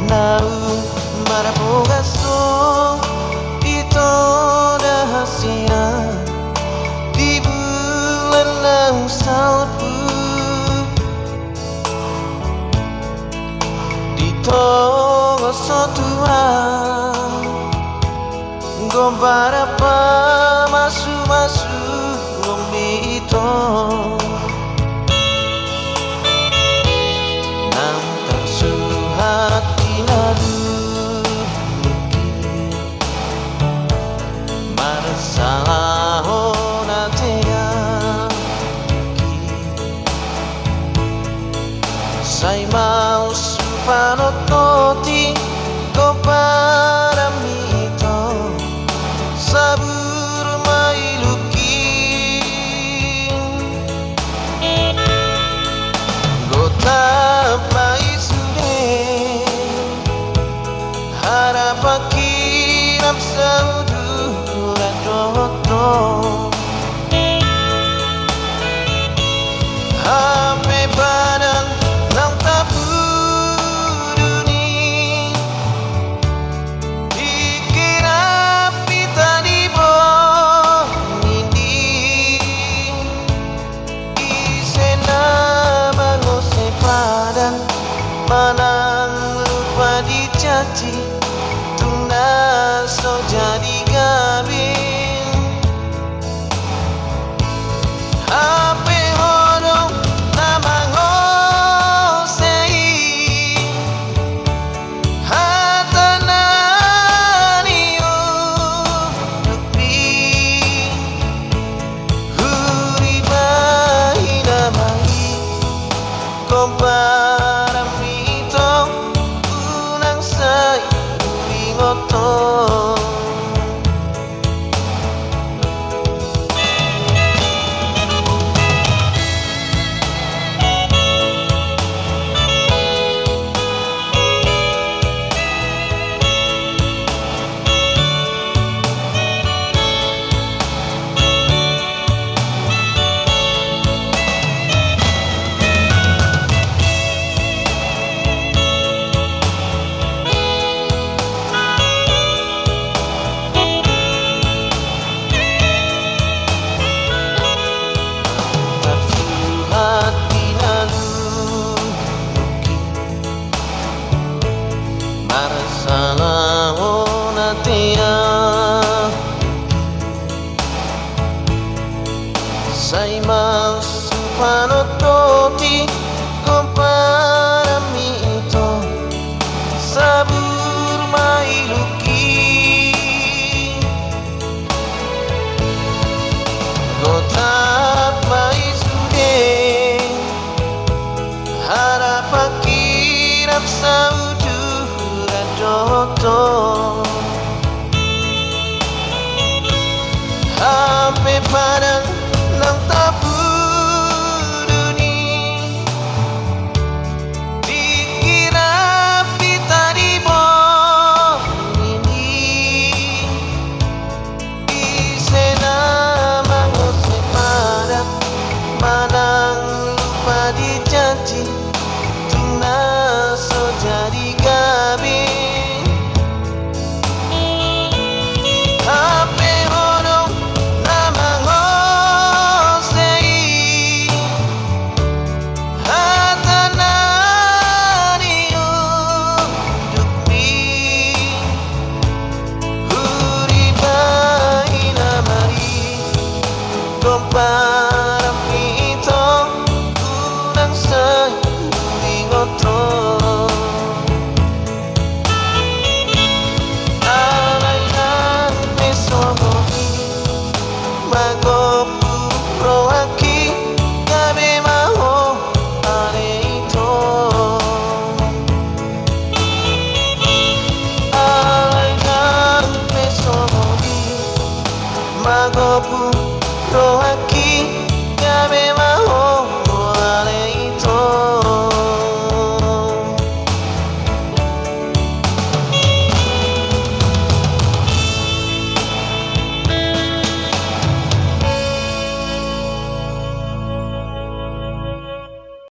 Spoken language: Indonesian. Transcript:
Nau marabogaso ito rahasia di bulan lang salpu dito sa Tuhan gombara pa masu-masu umbi ito nang tersuhat inaduki masalah natea sai mau supanototi ko para mito sabur mailukin gota paisude harapakinap sauduran doto hape padang nang tabu manang lupa dicaci tuna so jadi gabin ape hodong namang osei hatanani udupi huri bahina bahi kompa sai mau supanototi ko para mito sabur mailuki gota paisude harapakirap sauduran doto hape padang nang tabu duni dikira pita di bom ini isena mangose padang manang lupa dijanji tuna so jadi gabin hape hodong namang para mito unang sayuling oto alay ng mesomoni magopuro aki gabi maho ale ito alay ng mesomoni magopuro aquí ya me va